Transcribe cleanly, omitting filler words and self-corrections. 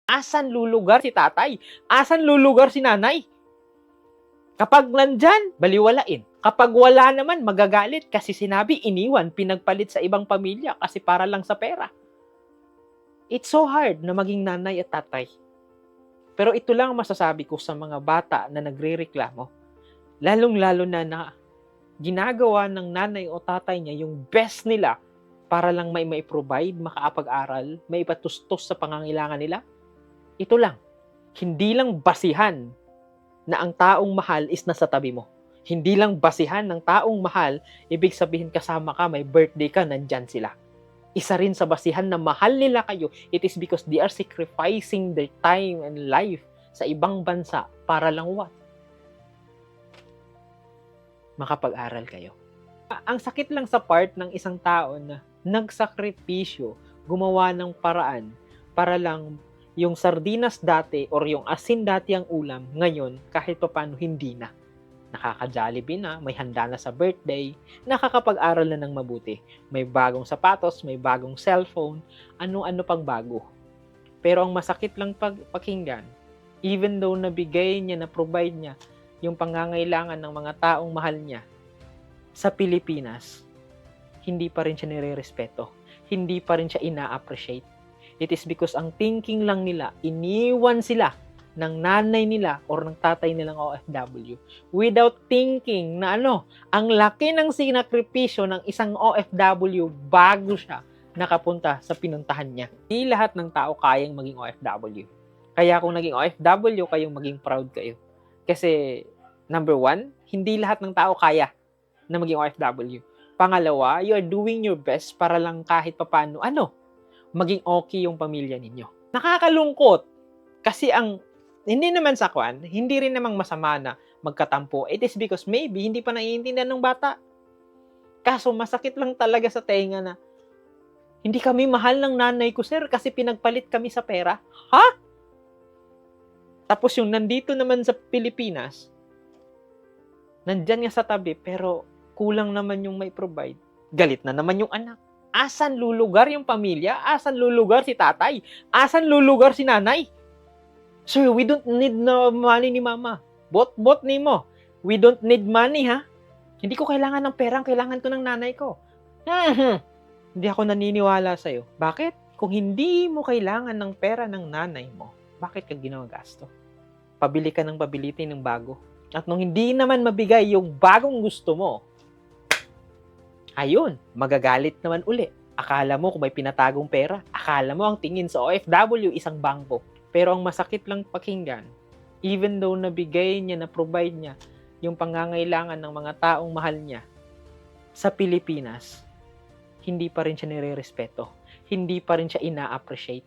Asan lulugar si tatay? Asan lulugar si nanay? Kapag nandyan, baliwalain. Kapag wala naman, magagalit kasi sinabi, iniwan, pinagpalit sa ibang pamilya kasi para lang sa pera. It's so hard na maging nanay at tatay. Pero ito lang masasabi ko sa mga bata na nagrereklamo. Lalong-lalo na ginagawa ng nanay o tatay niya yung best nila para lang may provide, makakapag-aral, may ipatustos sa pangangailangan nila. Ito lang, hindi lang basihan na ang taong mahal is nasa tabi mo. Hindi lang basihan ng taong mahal, ibig sabihin kasama ka, may birthday ka, nandyan sila. Isa rin sa basihan na mahal nila kayo, it is because they are sacrificing their time and life sa ibang bansa para lang what? Makapag-aral kayo. Ang sakit lang sa part ng isang tao na nagsakripisyo, gumawa ng paraan para lang yung sardinas dati or yung asin dati ang ulam, ngayon kahit papaano hindi na. Nakaka-Jollibee na, may handa na sa birthday, nakakapag-aral na ng mabuti. May bagong sapatos, may bagong cellphone, ano-ano pang bago. Pero ang masakit lang pakinggan, even though nabigay niya, na-provide niya yung pangangailangan ng mga taong mahal niya, sa Pilipinas, hindi pa rin siya nire-respeto. Hindi pa rin siya ina-appreciate. It is because ang thinking lang nila, iniwan sila ng nanay nila or ng tatay nilang OFW without thinking na ang laki ng sinakripisyo ng isang OFW bago siya nakapunta sa pinuntahan niya. Hindi lahat ng tao kayang maging OFW. Kaya kung naging OFW, kayong maging proud kayo. Kasi, number one, hindi lahat ng tao kaya na maging OFW. Pangalawa, you are doing your best para lang kahit papano, maging okay yung pamilya ninyo. Nakakalungkot. Kasi hindi naman sa hindi rin namang masama na magkatampo. It is because maybe hindi pa naiintindihan ng bata. Kaso masakit lang talaga sa tenga na, hindi kami mahal ng nanay ko, sir, kasi pinagpalit kami sa pera. Ha? Tapos yung nandito naman sa Pilipinas, nandyan nga sa tabi, pero kulang naman yung may provide. Galit na naman yung anak. Asan lulugar yung pamilya? Asan lulugar si tatay? Asan lulugar si nanay? Sir, we don't need no money ni mama. Bot ni mo. We don't need money, ha? Hindi ko kailangan ng perang, kailangan ko ng nanay ko. Hindi ako naniniwala sa'yo. Bakit? Kung hindi mo kailangan ng pera ng nanay mo, bakit ka ginagasto? Pabili ka ng pabilitin ng bago. At nung hindi naman mabigay yung bagong gusto mo, ayun, magagalit naman uli. Akala mo kung may pinatagong pera. Akala mo ang tingin sa OFW isang bangko. Pero ang masakit lang pakinggan, even though nabigay niya, na-provide niya yung pangangailangan ng mga taong mahal niya, sa Pilipinas, hindi pa rin siya nire-respeto. Hindi pa rin siya ina-appreciate.